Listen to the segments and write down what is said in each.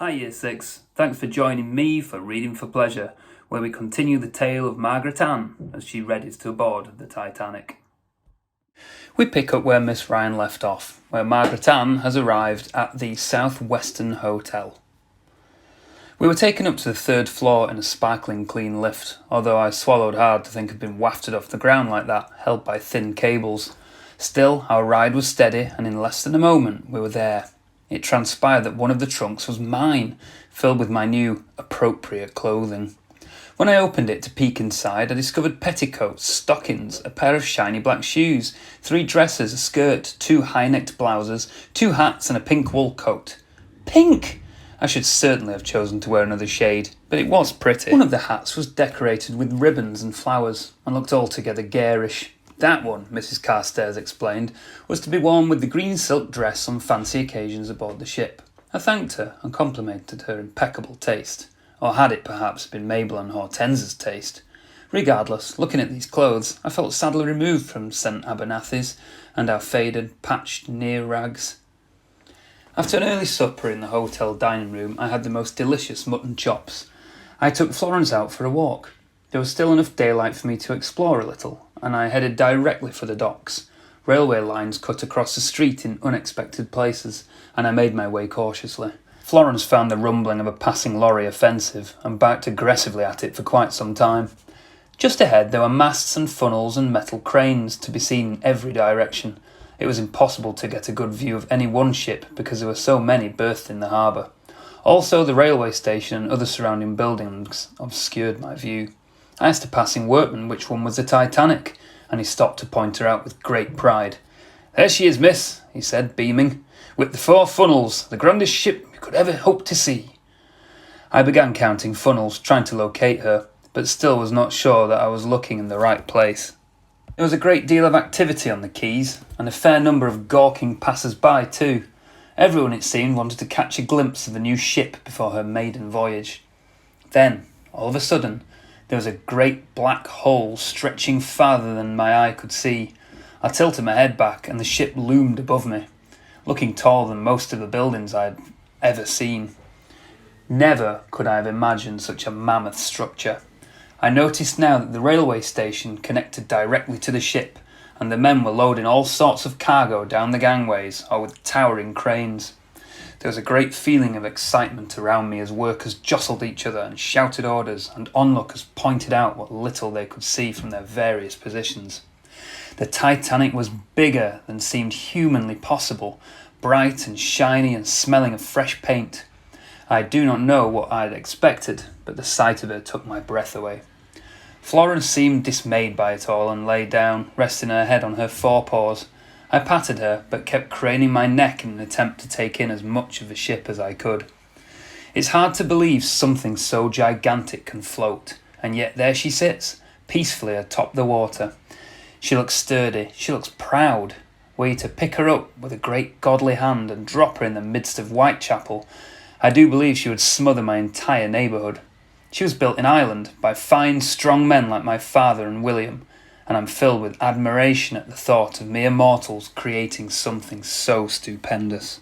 Hi Year 6, thanks for joining me for Reading for Pleasure, where we continue the tale of Margaret Ann as she readies to board the Titanic. We pick up where Miss Ryan left off, where Margaret Ann has arrived at the Southwestern Hotel. We were taken up to the third floor in a sparkling clean lift, although I swallowed hard to think I'd been wafted off the ground like that, held by thin cables. Still, our ride was steady, and in less than a moment we were there. It transpired that one of the trunks was mine, filled with my new, appropriate clothing. When I opened it to peek inside, I discovered petticoats, stockings, a pair of shiny black shoes, 3 dresses, a skirt, 2 high-necked blouses, 2 hats and a pink wool coat. Pink! I should certainly have chosen to wear another shade, but it was pretty. One of the hats was decorated with ribbons and flowers, and looked altogether garish. That one, Mrs. Carstairs explained, was to be worn with the green silk dress on fancy occasions aboard the ship. I thanked her and complimented her impeccable taste. Or had it perhaps been Mabel and Hortense's taste? Regardless, looking at these clothes, I felt sadly removed from St. Abernathy's and our faded, patched near rags. After an early supper in the hotel dining room, I had the most delicious mutton chops. I took Florence out for a walk. There was still enough daylight for me to explore a little, and I headed directly for the docks. Railway lines cut across the street in unexpected places, and I made my way cautiously. Florence found the rumbling of a passing lorry offensive, and backed aggressively at it for quite some time. Just ahead there were masts and funnels and metal cranes to be seen in every direction. It was impossible to get a good view of any one ship because there were so many berthed in the harbour. Also, the railway station and other surrounding buildings obscured my view. I asked a passing workman which one was the Titanic, and he stopped to point her out with great pride. "There she is, miss," he said, beaming, "with the 4 funnels, the grandest ship you could ever hope to see." I began counting funnels, trying to locate her, but still was not sure that I was looking in the right place. There was a great deal of activity on the quays, and a fair number of gawking passers-by too. Everyone, it seemed, wanted to catch a glimpse of the new ship before her maiden voyage. Then, all of a sudden, there was a great black hole stretching farther than my eye could see. I tilted my head back, and the ship loomed above me, looking taller than most of the buildings I had ever seen. Never could I have imagined such a mammoth structure. I noticed now that the railway station connected directly to the ship, and the men were loading all sorts of cargo down the gangways or with towering cranes. There was a great feeling of excitement around me as workers jostled each other and shouted orders, and onlookers pointed out what little they could see from their various positions. The Titanic was bigger than seemed humanly possible, bright and shiny and smelling of fresh paint. I do not know what I had expected, but the sight of her took my breath away. Florence seemed dismayed by it all and lay down, resting her head on her forepaws. I patted her, but kept craning my neck in an attempt to take in as much of the ship as I could. It's hard to believe something so gigantic can float, and yet there she sits, peacefully atop the water. She looks sturdy, she looks proud. Were you to pick her up with a great godly hand and drop her in the midst of Whitechapel, I do believe she would smother my entire neighbourhood. She was built in Ireland by fine, strong men like my father and William, and I'm filled with admiration at the thought of mere mortals creating something so stupendous.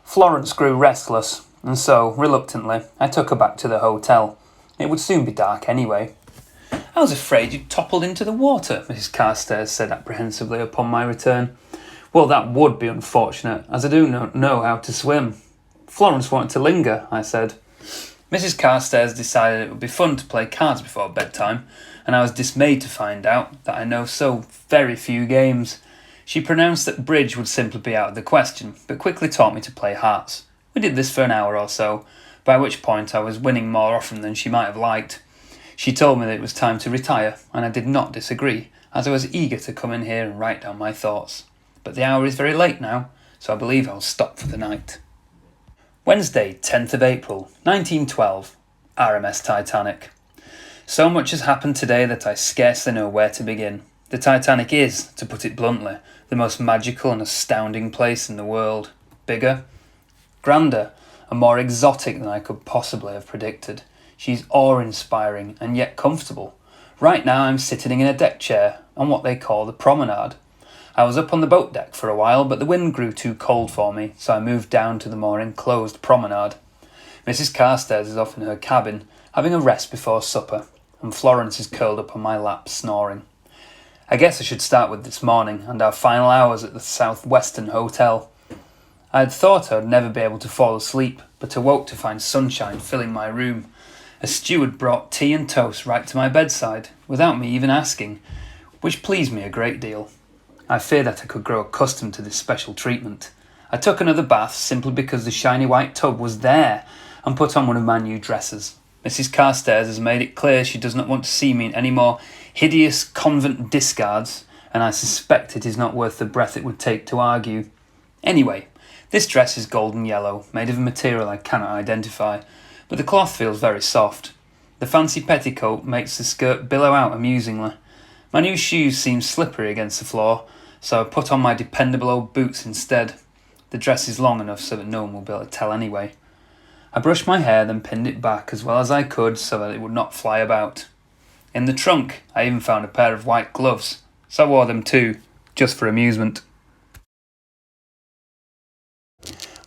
Florence grew restless, and so, reluctantly, I took her back to the hotel. It would soon be dark anyway. "I was afraid you'd toppled into the water," Mrs. Carstairs said apprehensively upon my return. "Well, that would be unfortunate, as I do not know how to swim." "Florence wanted to linger," I said. Mrs. Carstairs decided it would be fun to play cards before bedtime, and I was dismayed to find out that I know so very few games. She pronounced that bridge would simply be out of the question, but quickly taught me to play hearts. We did this for an hour or so, by which point I was winning more often than she might have liked. She told me that it was time to retire, and I did not disagree, as I was eager to come in here and write down my thoughts. But the hour is very late now, so I believe I'll stop for the night. Wednesday, 10th of April, 1912, RMS Titanic. So much has happened today that I scarcely know where to begin. The Titanic is, to put it bluntly, the most magical and astounding place in the world. Bigger, grander, and more exotic than I could possibly have predicted. She's awe-inspiring and yet comfortable. Right now I'm sitting in a deck chair on what they call the promenade. I was up on the boat deck for a while, but the wind grew too cold for me, so I moved down to the more enclosed promenade. Mrs. Carstairs is off in her cabin, having a rest before supper, and Florence is curled up on my lap, snoring. I guess I should start with this morning and our final hours at the South Western Hotel. I had thought I would never be able to fall asleep, but awoke to find sunshine filling my room. A steward brought tea and toast right to my bedside, without me even asking, which pleased me a great deal. I feared that I could grow accustomed to this special treatment. I took another bath simply because the shiny white tub was there, and put on one of my new dresses. Mrs. Carstairs has made it clear she does not want to see me in any more hideous convent discards, and I suspect it is not worth the breath it would take to argue. Anyway, this dress is golden yellow, made of a material I cannot identify, but the cloth feels very soft. The fancy petticoat makes the skirt billow out amusingly. My new shoes seem slippery against the floor, so I put on my dependable old boots instead. The dress is long enough so that no one will be able to tell anyway. I brushed my hair, then pinned it back as well as I could so that it would not fly about. In the trunk, I even found a pair of white gloves, so I wore them too, just for amusement.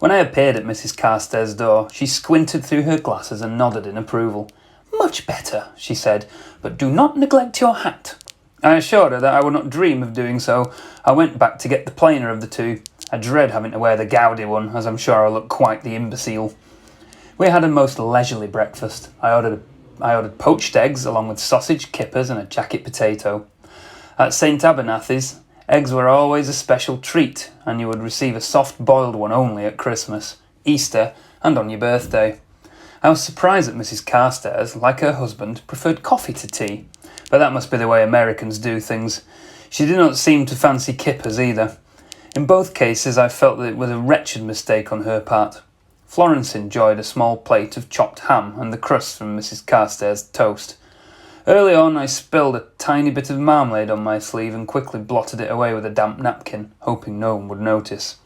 When I appeared at Mrs. Carstairs' door, she squinted through her glasses and nodded in approval. "Much better," she said, "but do not neglect your hat." I assured her that I would not dream of doing so. I went back to get the plainer of the two. I dread having to wear the gaudy one, as I'm sure I look quite the imbecile. We had a most leisurely breakfast. I ordered poached eggs along with sausage, kippers and a jacket potato. At St. Abernathy's, eggs were always a special treat, and you would receive a soft boiled one only at Christmas, Easter and on your birthday. I was surprised that Mrs. Carstairs, like her husband, preferred coffee to tea, but that must be the way Americans do things. She did not seem to fancy kippers either. In both cases I felt that it was a wretched mistake on her part. Florence enjoyed a small plate of chopped ham and the crust from Mrs. Carstairs' toast. Early on I spilled a tiny bit of marmalade on my sleeve and quickly blotted it away with a damp napkin, hoping no one would notice.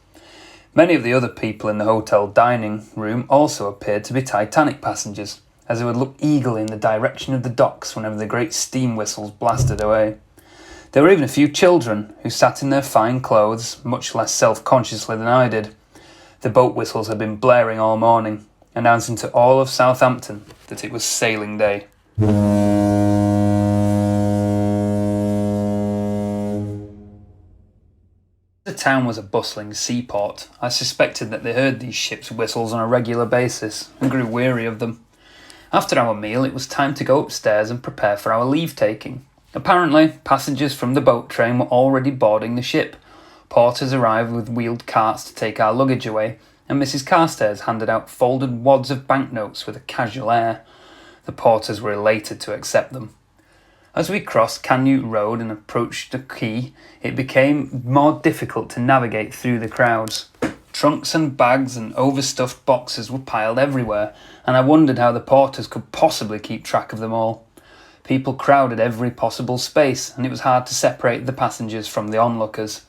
Many of the other people in the hotel dining room also appeared to be Titanic passengers, as they would look eagerly in the direction of the docks whenever the great steam whistles blasted away. There were even a few children who sat in their fine clothes, much less self-consciously than I did. The boat whistles had been blaring all morning, announcing to all of Southampton that it was sailing day. The town was a bustling seaport. I suspected that they heard these ships' whistles on a regular basis and grew weary of them. After our meal, it was time to go upstairs and prepare for our leave-taking. Apparently, passengers from the boat train were already boarding the ship. Porters arrived with wheeled carts to take our luggage away, and Mrs. Carstairs handed out folded wads of banknotes with a casual air. The porters were elated to accept them. As we crossed Canute Road and approached the quay, it became more difficult to navigate through the crowds. Trunks and bags and overstuffed boxes were piled everywhere, and I wondered how the porters could possibly keep track of them all. People crowded every possible space, and it was hard to separate the passengers from the onlookers.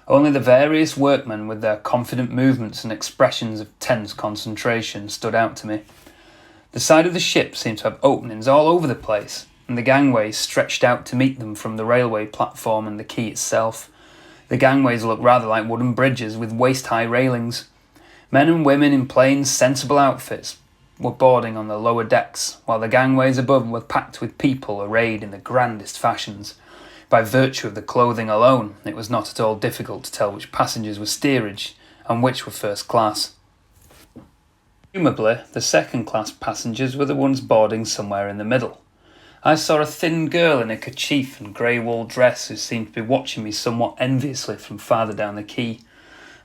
Only the various workmen, with their confident movements and expressions of tense concentration, stood out to me. The side of the ship seemed to have openings all over the place, and the gangways stretched out to meet them from the railway platform and the quay itself. The gangways looked rather like wooden bridges with waist-high railings. Men and women in plain, sensible outfits were boarding on the lower decks, while the gangways above were packed with people arrayed in the grandest fashions. By virtue of the clothing alone, it was not at all difficult to tell which passengers were steerage and which were first class. Presumably, the second-class passengers were the ones boarding somewhere in the middle. I saw a thin girl in a kerchief and grey wool dress who seemed to be watching me somewhat enviously from farther down the quay.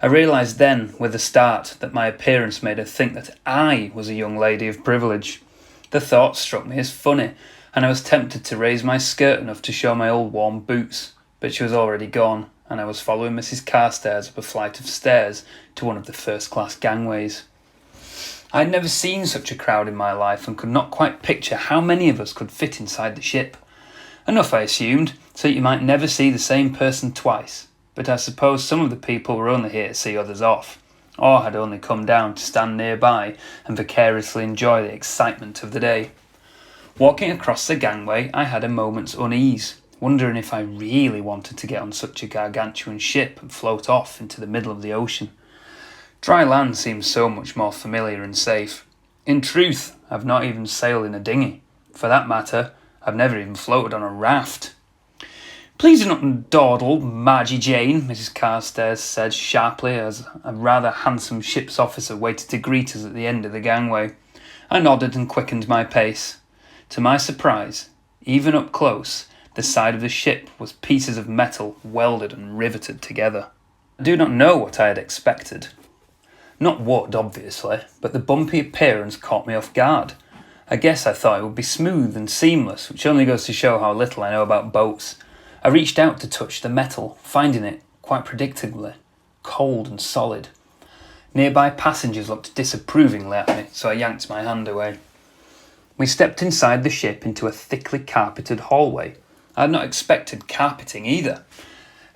I realised then, with a start, that my appearance made her think that I was a young lady of privilege. The thought struck me as funny, and I was tempted to raise my skirt enough to show my old warm boots, but she was already gone, and I was following Mrs. Carstairs up a flight of stairs to one of the first-class gangways. I had never seen such a crowd in my life and could not quite picture how many of us could fit inside the ship. Enough, I assumed, so that you might never see the same person twice, but I suppose some of the people were only here to see others off, or had only come down to stand nearby and vicariously enjoy the excitement of the day. Walking across the gangway, I had a moment's unease. wondering if I really wanted to get on such a gargantuan ship and float off into the middle of the ocean. Dry land seems so much more familiar and safe. In truth, I've not even sailed in a dinghy. For that matter, I've never even floated on a raft. "Please do not dawdle, Margie Jane," Mrs. Carstairs said sharply as a rather handsome ship's officer waited to greet us at the end of the gangway. I nodded and quickened my pace. To my surprise, even up close, the side of the ship was pieces of metal welded and riveted together. I do not know what I had expected. Not wood, obviously, but the bumpy appearance caught me off guard. I guess I thought it would be smooth and seamless, which only goes to show how little I know about boats. I reached out to touch the metal, finding it, quite predictably, cold and solid. Nearby passengers looked disapprovingly at me, so I yanked my hand away. We stepped inside the ship into a thickly carpeted hallway. I had not expected carpeting either.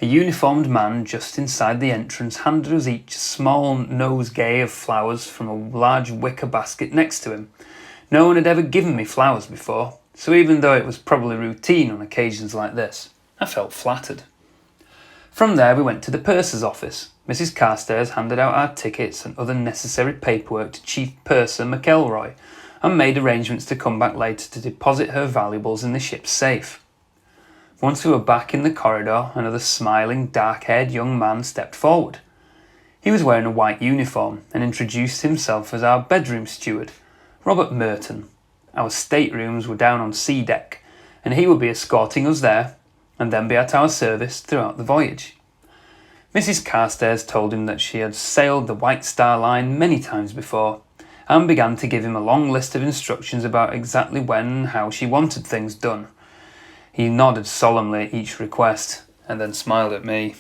A uniformed man just inside the entrance handed us each a small nosegay of flowers from a large wicker basket next to him. No one had ever given me flowers before, so even though it was probably routine on occasions like this, I felt flattered. From there we went to the purser's office. Mrs. Carstairs handed out our tickets and other necessary paperwork to Chief Purser McElroy and made arrangements to come back later to deposit her valuables in the ship's safe. Once we were back in the corridor, another smiling, dark-haired young man stepped forward. He was wearing a white uniform and introduced himself as our bedroom steward, Robert Merton. Our staterooms were down on C deck, and he would be escorting us there and then be at our service throughout the voyage. Mrs. Carstairs told him that she had sailed the White Star Line many times before, and began to give him a long list of instructions about exactly when and how she wanted things done. He nodded solemnly at each request, and then smiled at me.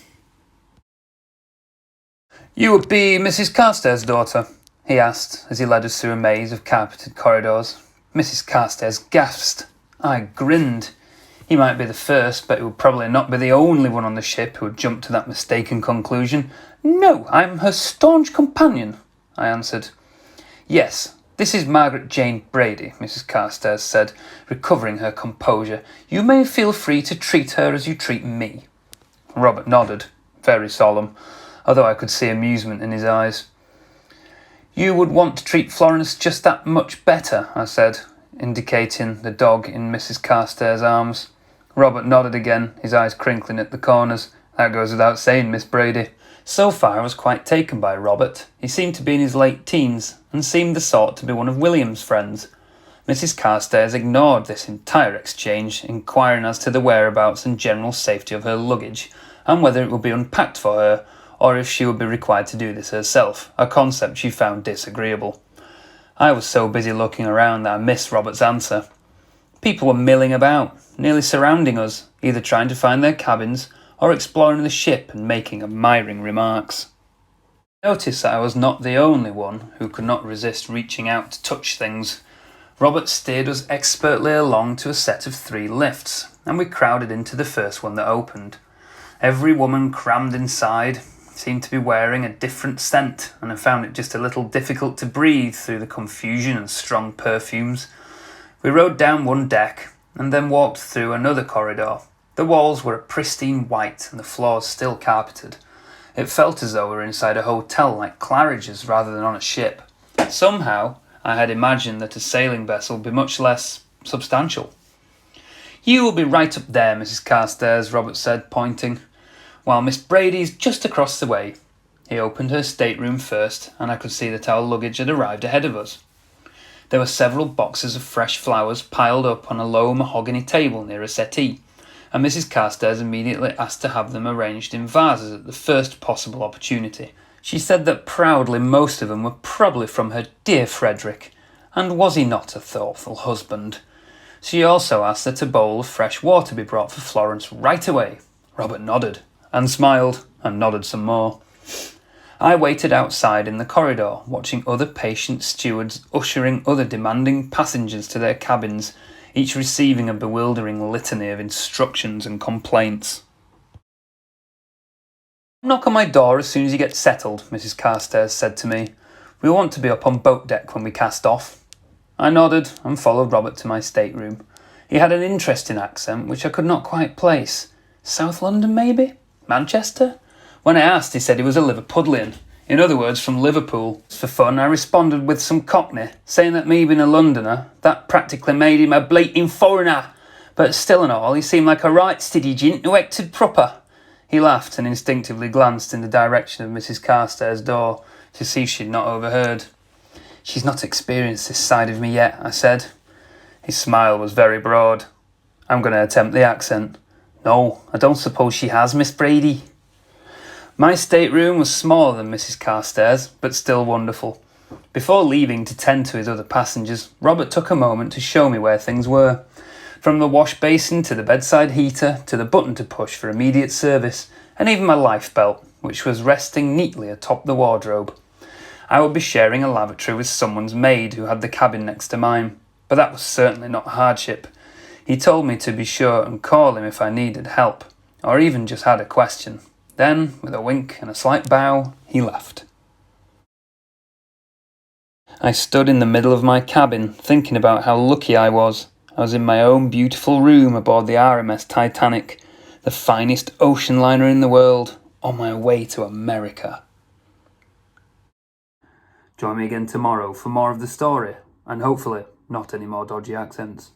"You would be Mrs. Carstairs' daughter?" he asked, as he led us through a maze of carpeted corridors. Mrs. Carstairs gasped. I grinned. He might be the first, but he would probably not be the only one on the ship who had jumped to that mistaken conclusion. "No, I'm her staunch companion," I answered. "Yes, this is Margaret Jane Brady," Mrs. Carstairs said, recovering her composure. "You may feel free to treat her as you treat me." Robert nodded, very solemn, although I could see amusement in his eyes. "You would want to treat Florence just that much better," I said, indicating the dog in Mrs. Carstairs' arms. Robert nodded again, his eyes crinkling at the corners. "That goes without saying, Miss Brady." So far I was quite taken by Robert. He seemed to be in his late teens, and seemed the sort to be one of William's friends. Mrs. Carstairs ignored this entire exchange, inquiring as to the whereabouts and general safety of her luggage, and whether it would be unpacked for her, or if she would be required to do this herself, a concept she found disagreeable. I was so busy looking around that I missed Robert's answer. People were milling about, nearly surrounding us, either trying to find their cabins or exploring the ship and making admiring remarks. I noticed that I was not the only one who could not resist reaching out to touch things. Robert steered us expertly along to a set of 3 lifts, and we crowded into the first one that opened. Every woman crammed inside seemed to be wearing a different scent, and I found it just a little difficult to breathe through the confusion and strong perfumes. We rode down one deck, and then walked through another corridor. The walls were a pristine white, and the floors still carpeted. It felt as though we were inside a hotel like Claridge's rather than on a ship. Somehow, I had imagined that a sailing vessel would be much less substantial. "You will be right up there, Mrs. Carstairs," Robert said, pointing, "while Miss Brady's just across the way." He opened her stateroom first, and I could see that our luggage had arrived ahead of us. There were several boxes of fresh flowers piled up on a low mahogany table near a settee, and Mrs. Carstairs immediately asked to have them arranged in vases at the first possible opportunity. She said that proudly most of them were probably from her dear Frederick, and was he not a thoughtful husband? She also asked that a bowl of fresh water be brought for Florence right away. Robert nodded, and smiled, and nodded some more. I waited outside in the corridor, watching other patient stewards ushering other demanding passengers to their cabins, each receiving a bewildering litany of instructions and complaints. "Knock on my door as soon as you get settled," Mrs. Carstairs said to me. "We want to be up on boat deck when we cast off." I nodded and followed Robert to my stateroom. He had an interesting accent which I could not quite place. South London, maybe? Manchester? When I asked, he said he was a Liverpudlian. In other words, from Liverpool. For fun, I responded with some Cockney, saying that me being a Londoner, that practically made him a bleating foreigner. But still and all, he seemed like a right steady gent who acted proper. He laughed and instinctively glanced in the direction of Mrs. Carstairs' door to see if she'd not overheard. She's not experienced this side of me yet, I said. His smile was very broad. I'm going to attempt the accent. No, I don't suppose she has, Miss Brady. My stateroom was smaller than Mrs. Carstairs, but still wonderful. Before leaving to tend to his other passengers, Robert took a moment to show me where things were. From the wash basin to the bedside heater to the button to push for immediate service, and even my lifebelt, which was resting neatly atop the wardrobe. I would be sharing a lavatory with someone's maid who had the cabin next to mine, but that was certainly not a hardship. He told me to be sure and call him if I needed help, or even just had a question. Then, with a wink and a slight bow, he left. I stood in the middle of my cabin, thinking about how lucky I was. I was in my own beautiful room aboard the RMS Titanic, the finest ocean liner in the world, on my way to America. Join me again tomorrow for more of the story, and hopefully not any more dodgy accents.